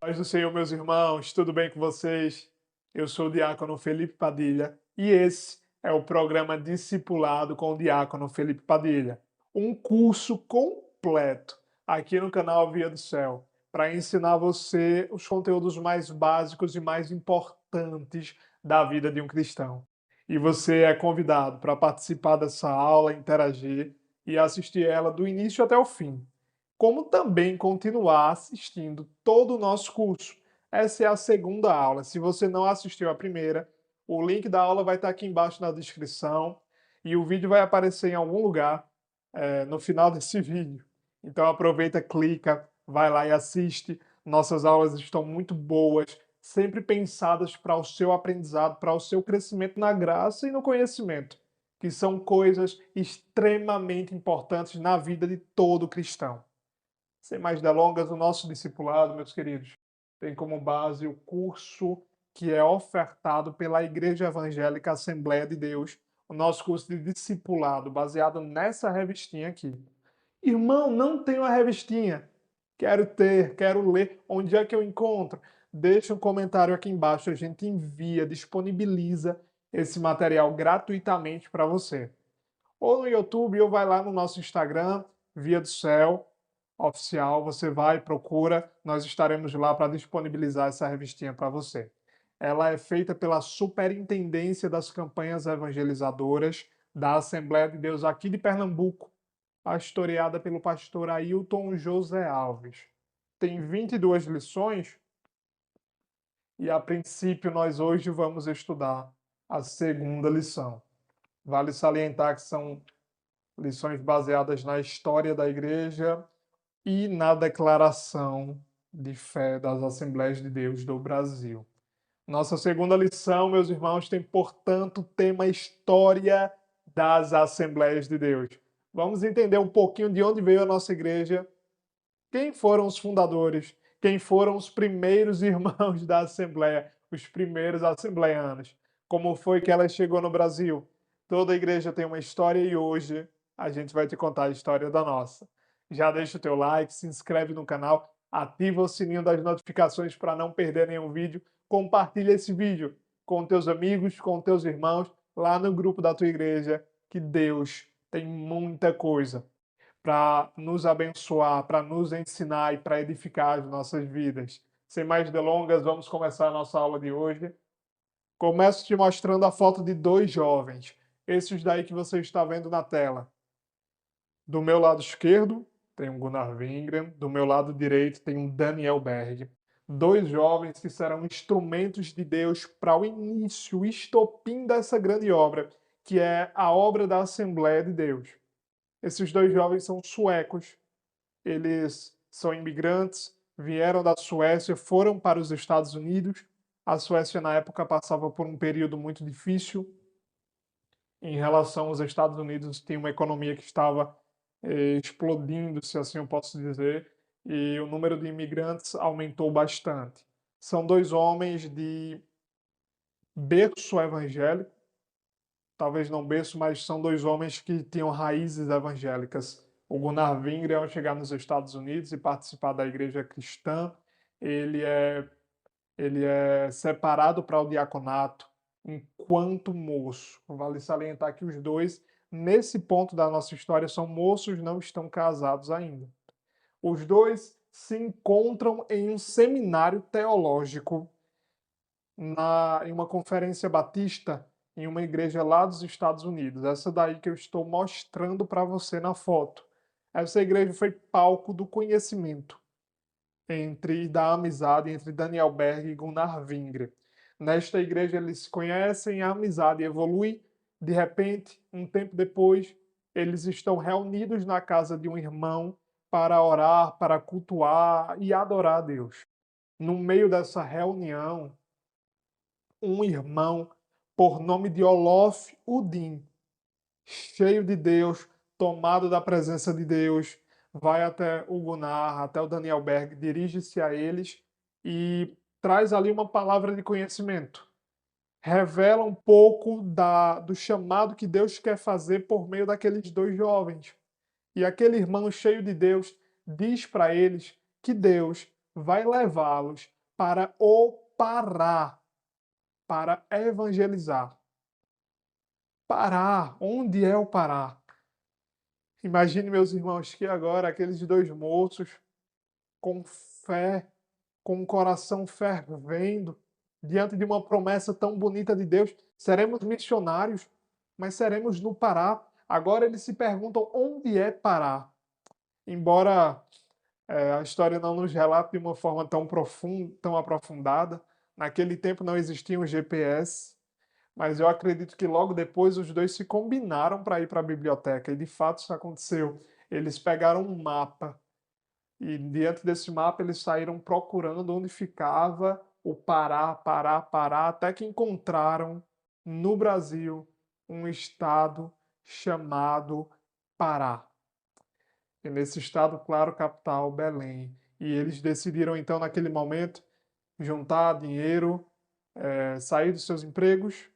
Paz do Senhor, meus irmãos, tudo bem com vocês? Eu sou o diácono Felipe Padilha e esse é o programa Discipulado com o diácono Felipe Padilha, um curso completo aqui no canal Via do Céu, para ensinar você os conteúdos mais básicos e mais importantes da vida de um cristão. E você é convidado para participar dessa aula, interagir e assistir ela do início até o fim, como também continuar assistindo todo o nosso curso. Essa é a segunda aula. Se você não assistiu a primeira, o link da aula vai estar aqui embaixo na descrição e o vídeo vai aparecer em algum lugar no final desse vídeo. Então aproveita, clica, vai lá e assiste. Nossas aulas estão muito boas, sempre pensadas para o seu aprendizado, para o seu crescimento na graça e no conhecimento, que são coisas extremamente importantes na vida de todo cristão. Sem mais delongas, o nosso discipulado, meus queridos, tem como base o curso que é ofertado pela Igreja Evangélica Assembleia de Deus, o nosso curso de discipulado, baseado nessa revistinha aqui. Irmão, não tenho a revistinha. Quero ter, quero ler. Onde é que eu encontro? Deixa um comentário aqui embaixo, a gente envia, disponibiliza esse material gratuitamente para você. Ou no YouTube, ou vai lá no nosso Instagram, Via do Céu Oficial, você vai, procura, nós estaremos lá para disponibilizar essa revistinha para você. Ela é feita pela Superintendência das Campanhas Evangelizadoras da Assembleia de Deus aqui de Pernambuco, pastoreada pelo pastor Ailton José Alves. Tem 22 lições e, a princípio, nós hoje vamos estudar a segunda lição. Vale salientar que são lições baseadas na história da igreja e na declaração de fé das Assembleias de Deus do Brasil. Nossa segunda lição, meus irmãos, tem, portanto, o tema História das Assembleias de Deus. Vamos entender um pouquinho de onde veio a nossa igreja, quem foram os fundadores, quem foram os primeiros irmãos da Assembleia, os primeiros assembleianos, como foi que ela chegou no Brasil. Toda igreja tem uma história e hoje a gente vai te contar a história da nossa. Já deixa o teu like, se inscreve no canal, ativa o sininho das notificações para não perder nenhum vídeo, compartilha esse vídeo com teus amigos, com teus irmãos, lá no grupo da tua igreja, que Deus tem muita coisa para nos abençoar, para nos ensinar e para edificar as nossas vidas. Sem mais delongas, vamos começar a nossa aula de hoje. Começo te mostrando a foto de dois jovens, esses daí que você está vendo na tela. Do meu lado esquerdo tem um Gunnar Wingren, do meu lado direito tem um Daniel Berg. Dois jovens que serão instrumentos de Deus para o início, o estopim dessa grande obra, que é a obra da Assembleia de Deus. Esses dois jovens são suecos, eles são imigrantes, vieram da Suécia, foram para os Estados Unidos. A Suécia, na época, passava por um período muito difícil. Em relação aos Estados Unidos, tinha uma economia que estava explodindo, se assim eu posso dizer, e o número de imigrantes aumentou bastante. São dois homens de berço evangélico, talvez não berço, mas são dois homens que tinham raízes evangélicas. O Gunnar Wingren, ao chegar nos Estados Unidos e participar da igreja cristã, ele é, ele é separado para o diaconato enquanto moço. Vale salientar que os dois, nesse ponto da nossa história, são moços, não estão casados ainda. Os dois se encontram em um seminário teológico em uma conferência batista em uma igreja lá dos Estados Unidos. Essa daí que eu estou mostrando para você na foto. Essa igreja foi palco do conhecimento da amizade entre Daniel Berg e Gunnar Wingren. Nesta igreja eles se conhecem, a amizade evolui. De repente, um tempo depois, eles estão reunidos na casa de um irmão para orar, para cultuar e adorar a Deus. No meio dessa reunião, um irmão por nome de Olof Udin, cheio de Deus, tomado da presença de Deus, vai até o Gunnar, até o Daniel Berg, dirige-se a eles e traz ali uma palavra de conhecimento. Revela um pouco do chamado que Deus quer fazer por meio daqueles dois jovens. E aquele irmão cheio de Deus diz para eles que Deus vai levá-los para o Pará, para evangelizar. Pará, onde é o Pará? Imagine, meus irmãos, que agora aqueles dois moços, com fé, com o coração fervendo, diante de uma promessa tão bonita de Deus, seremos missionários, mas seremos no Pará. Agora eles se perguntam onde é Pará. Embora a história não nos relate de uma forma tão profunda, tão aprofundada, naquele tempo não existia um GPS, mas eu acredito que logo depois os dois se combinaram para ir para a biblioteca, e de fato isso aconteceu. Eles pegaram um mapa, e diante desse mapa eles saíram procurando onde ficava o Pará, Pará, Pará, até que encontraram no Brasil um estado chamado Pará. E nesse estado, claro, capital, Belém. E eles decidiram então, naquele momento, juntar dinheiro, sair dos seus empregos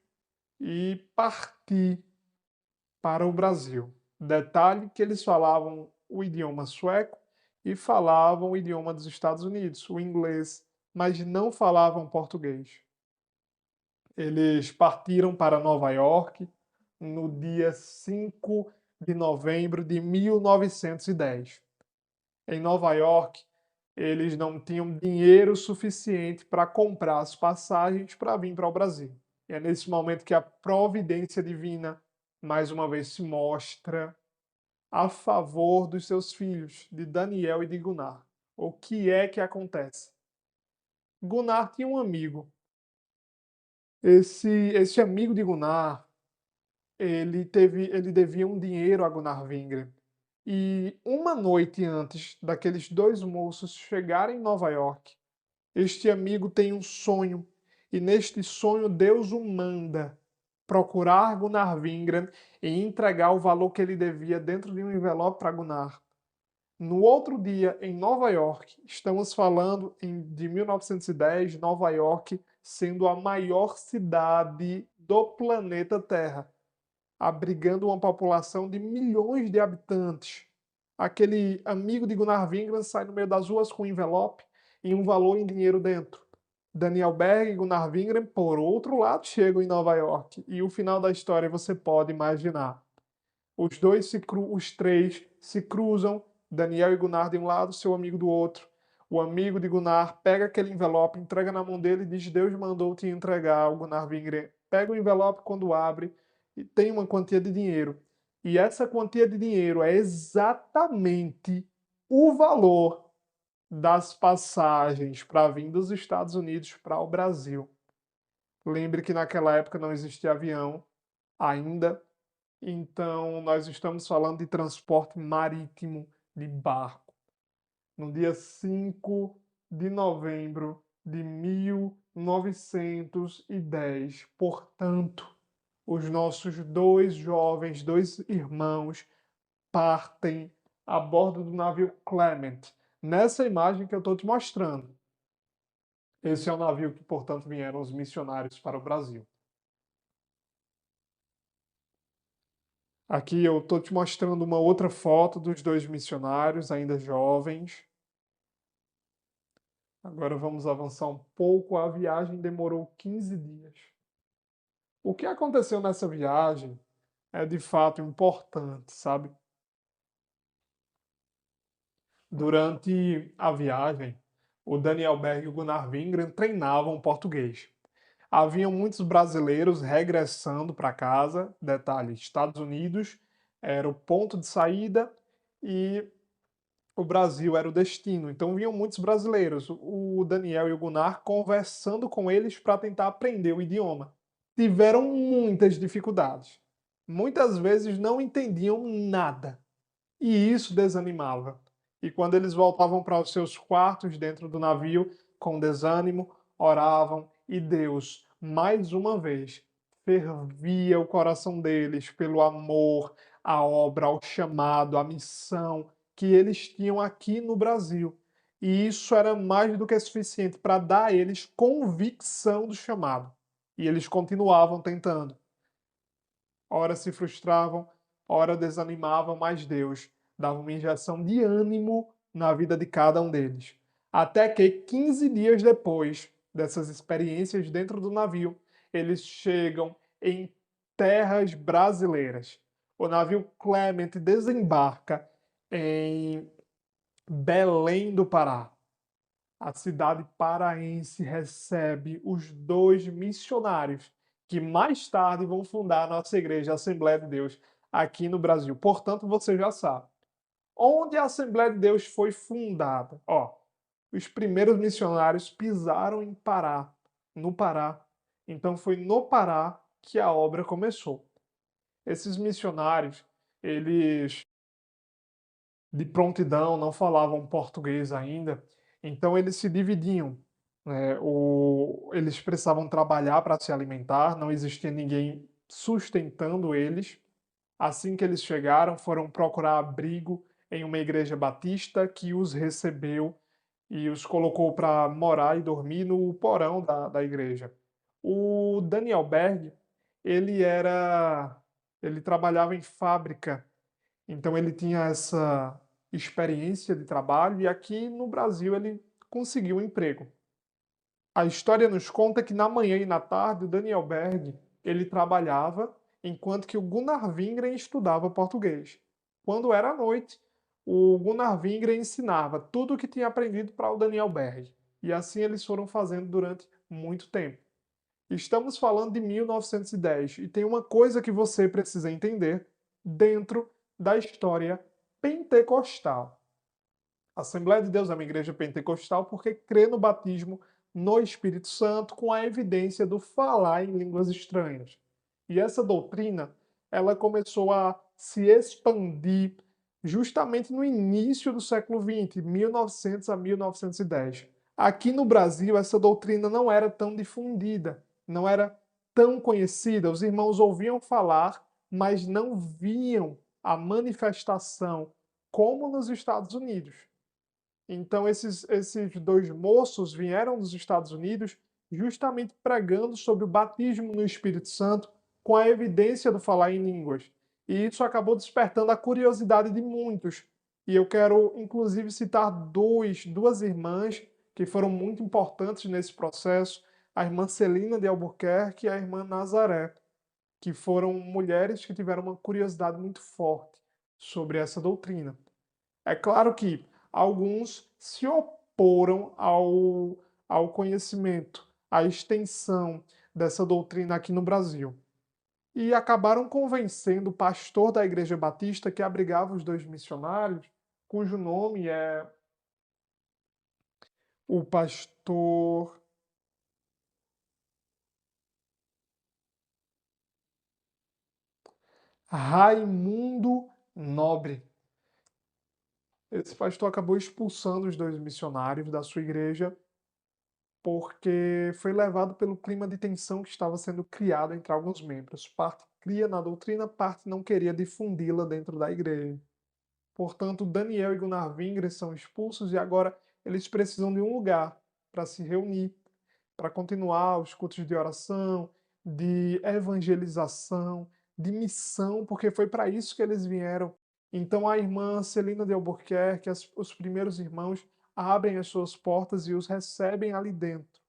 e partir para o Brasil. Detalhe que eles falavam o idioma sueco e falavam o idioma dos Estados Unidos, o inglês, mas não falavam português. Eles partiram para Nova York no dia 5 de novembro de 1910. Em Nova York, eles não tinham dinheiro suficiente para comprar as passagens para vir para o Brasil. E é nesse momento que a providência divina mais uma vez se mostra a favor dos seus filhos, de Daniel e de Gunnar. O que é que acontece? Gunnar tinha um amigo. Esse amigo de Gunnar, ele devia um dinheiro a Gunnar Wingren. E uma noite antes daqueles dois moços chegarem em Nova York, este amigo tem um sonho, e neste sonho Deus o manda procurar Gunnar Wingren e entregar o valor que ele devia dentro de um envelope para Gunnar. No outro dia, em Nova York, estamos falando de 1910, Nova York sendo a maior cidade do planeta Terra, abrigando uma população de milhões de habitantes. Aquele amigo de Gunnar Wingren sai no meio das ruas com um envelope e um valor em dinheiro dentro. Daniel Berg e Gunnar Wingren, por outro lado, chegam em Nova York. E o final da história você pode imaginar. Os três se cruzam, Daniel e Gunnar de um lado, seu amigo do outro. O amigo de Gunnar pega aquele envelope, entrega na mão dele e diz: Deus mandou te entregar. O Gunnar Wingren pega o envelope quando abre e tem uma quantia de dinheiro. E essa quantia de dinheiro é exatamente o valor das passagens para vir dos Estados Unidos para o Brasil. Lembre que naquela época não existia avião ainda, então nós estamos falando de transporte marítimo de barco. No dia 5 de novembro de 1910, portanto, os nossos dois irmãos, partem a bordo do navio Clement. Nessa imagem que eu estou te mostrando. Esse é o navio que, portanto, vieram os missionários para o Brasil. Aqui eu estou te mostrando uma outra foto dos dois missionários, ainda jovens. Agora vamos avançar um pouco. A viagem demorou 15 dias. O que aconteceu nessa viagem é de fato importante, sabe? Durante a viagem, o Daniel Berg e o Gunnar Wingren treinavam português. Haviam muitos brasileiros regressando para casa, detalhe, Estados Unidos era o ponto de saída e o Brasil era o destino. Então vinham muitos brasileiros. O Daniel e o Gunnar conversando com eles para tentar aprender o idioma. Tiveram muitas dificuldades. Muitas vezes não entendiam nada. E isso desanimava. E quando eles voltavam para os seus quartos dentro do navio, com desânimo, oravam e Deus, mais uma vez, fervia o coração deles pelo amor, à obra, ao chamado, à missão que eles tinham aqui no Brasil. E isso era mais do que suficiente para dar a eles convicção do chamado. E eles continuavam tentando. Ora se frustravam, ora desanimavam, mas Deus dava uma injeção de ânimo na vida de cada um deles. Até que 15 dias depois dessas experiências dentro do navio, eles chegam em terras brasileiras. O navio Clement desembarca em Belém do Pará. A cidade paraense recebe os 2 missionários que mais tarde vão fundar a nossa igreja, a Assembleia de Deus, aqui no Brasil. Portanto, você já sabe. Onde a Assembleia de Deus foi fundada? Os primeiros missionários pisaram em Pará, no Pará. Então foi no Pará que a obra começou. Esses missionários, eles de prontidão não falavam português ainda, então eles se dividiam, né? Eles precisavam trabalhar para se alimentar, não existia ninguém sustentando eles. Assim que eles chegaram, foram procurar abrigo em uma igreja batista que os recebeu e os colocou para morar e dormir no porão da igreja. O Daniel Berg, ele era, ele trabalhava em fábrica, então ele tinha essa experiência de trabalho e aqui no Brasil ele conseguiu um emprego. A história nos conta que na manhã e na tarde o Daniel Berg ele trabalhava enquanto que o Gunnar Wingren estudava português. Quando era à noite, o Gunnar Wingren ensinava tudo o que tinha aprendido para o Daniel Berg. E assim eles foram fazendo durante muito tempo. Estamos falando de 1910 e tem uma coisa que você precisa entender dentro da história pentecostal. A Assembleia de Deus é uma igreja pentecostal porque crê no batismo no Espírito Santo com a evidência do falar em línguas estranhas. E essa doutrina, ela começou a se expandir justamente no início do século XX, 1900 a 1910. Aqui no Brasil, essa doutrina não era tão difundida, não era tão conhecida. Os irmãos ouviam falar, mas não viam a manifestação como nos Estados Unidos. Então, esses 2 moços vieram dos Estados Unidos justamente pregando sobre o batismo no Espírito Santo com a evidência do falar em línguas. E isso acabou despertando a curiosidade de muitos. E eu quero, inclusive, citar duas irmãs que foram muito importantes nesse processo, a irmã Celina de Albuquerque e a irmã Nazaré, que foram mulheres que tiveram uma curiosidade muito forte sobre essa doutrina. É claro que alguns se oporam ao conhecimento, à extensão dessa doutrina aqui no Brasil. E acabaram convencendo o pastor da Igreja Batista que abrigava os 2 missionários, cujo nome é o pastor Raimundo Nobre. Esse pastor acabou expulsando os 2 missionários da sua igreja porque foi levado pelo clima de tensão que estava sendo criado entre alguns membros. Parte cria na doutrina, parte não queria difundi-la dentro da igreja. Portanto, Daniel e Gunnar Wingren são expulsos e agora eles precisam de um lugar para se reunir, para continuar os cultos de oração, de evangelização, de missão, porque foi para isso que eles vieram. Então a irmã Celina de Albuquerque, os primeiros irmãos, abrem as suas portas e os recebem ali dentro.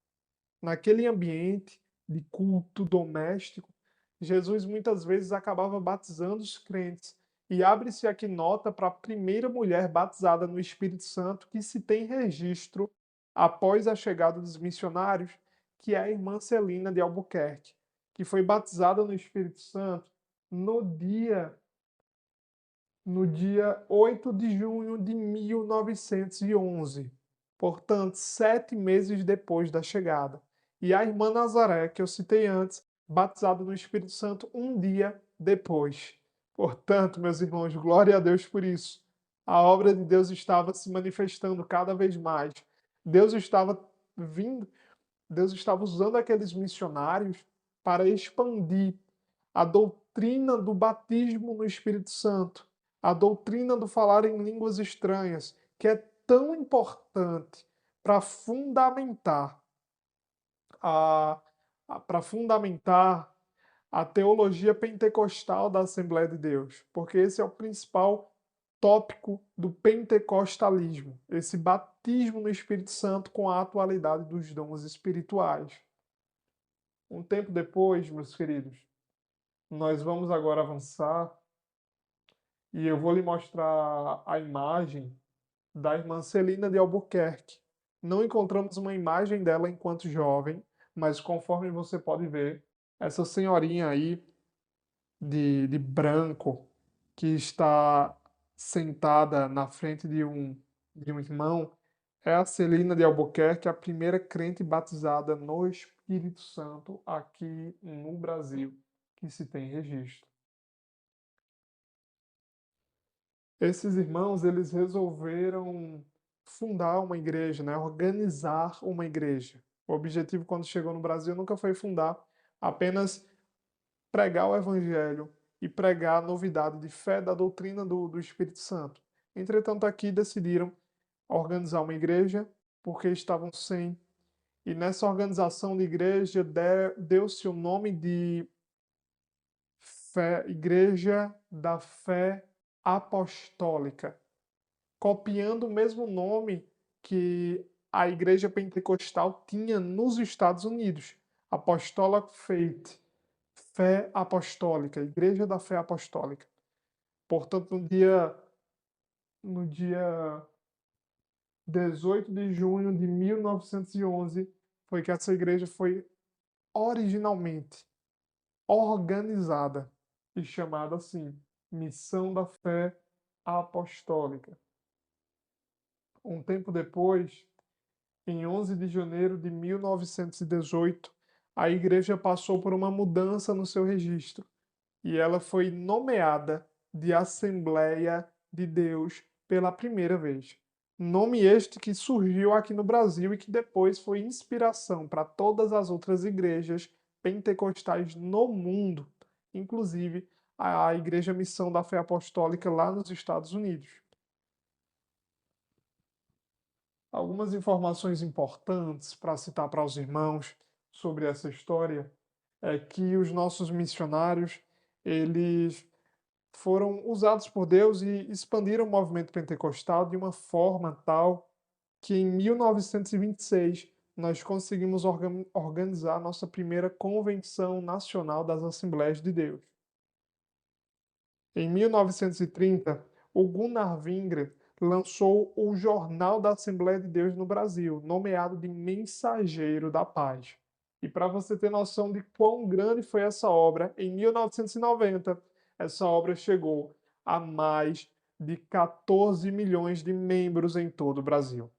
Naquele ambiente de culto doméstico, Jesus muitas vezes acabava batizando os crentes. E abre-se aqui nota para a primeira mulher batizada no Espírito Santo que se tem registro após a chegada dos missionários, que é a irmã Celina de Albuquerque, que foi batizada no Espírito Santo no dia no dia 8 de junho de 1911, portanto, 7 meses depois da chegada. E a irmã Nazaré, que eu citei antes, batizada no Espírito Santo um dia depois. Portanto, meus irmãos, glória a Deus por isso. A obra de Deus estava se manifestando cada vez mais. Deus estava vindo, Deus estava usando aqueles missionários para expandir a doutrina do batismo no Espírito Santo, a doutrina do falar em línguas estranhas, que é tão importante para fundamentar a, para fundamentar a teologia pentecostal da Assembleia de Deus, porque esse é o principal tópico do pentecostalismo, esse batismo no Espírito Santo com a atualidade dos dons espirituais. Um tempo depois, meus queridos, nós vamos agora avançar e eu vou lhe mostrar a imagem da irmã Celina de Albuquerque. Não encontramos uma imagem dela enquanto jovem, mas conforme você pode ver, essa senhorinha aí de branco que está sentada na frente de um irmão é a Celina de Albuquerque, a primeira crente batizada no Espírito Santo aqui no Brasil, que se tem registro. Esses irmãos, eles resolveram fundar uma igreja, né? Organizar uma igreja. O objetivo, quando chegou no Brasil, nunca foi fundar, apenas pregar o evangelho e pregar a novidade de fé da doutrina do Espírito Santo. Entretanto, aqui decidiram organizar uma igreja porque estavam sem. E nessa organização de igreja deu-se o nome de Igreja da Fé Apostólica, copiando o mesmo nome que a Igreja Pentecostal tinha nos Estados Unidos, Apostolic Faith, Fé Apostólica, Igreja da Fé Apostólica. Portanto, no dia 18 de junho de 1911, foi que essa igreja foi originalmente organizada e chamada assim, Missão da Fé Apostólica. Um tempo depois, em 11 de janeiro de 1918, a igreja passou por uma mudança no seu registro e ela foi nomeada de Assembleia de Deus pela primeira vez. Nome este que surgiu aqui no Brasil e que depois foi inspiração para todas as outras igrejas pentecostais no mundo, inclusive a Igreja Missão da Fé Apostólica lá nos Estados Unidos. Algumas informações importantes para citar para os irmãos sobre essa história é que os nossos missionários, eles foram usados por Deus e expandiram o movimento pentecostal de uma forma tal que em 1926 nós conseguimos organizar a nossa primeira Convenção Nacional das Assembleias de Deus. Em 1930, o Gunnar Wingren lançou o Jornal da Assembleia de Deus no Brasil, nomeado de Mensageiro da Paz. E para você ter noção de quão grande foi essa obra, em 1990, essa obra chegou a mais de 14 milhões de membros em todo o Brasil.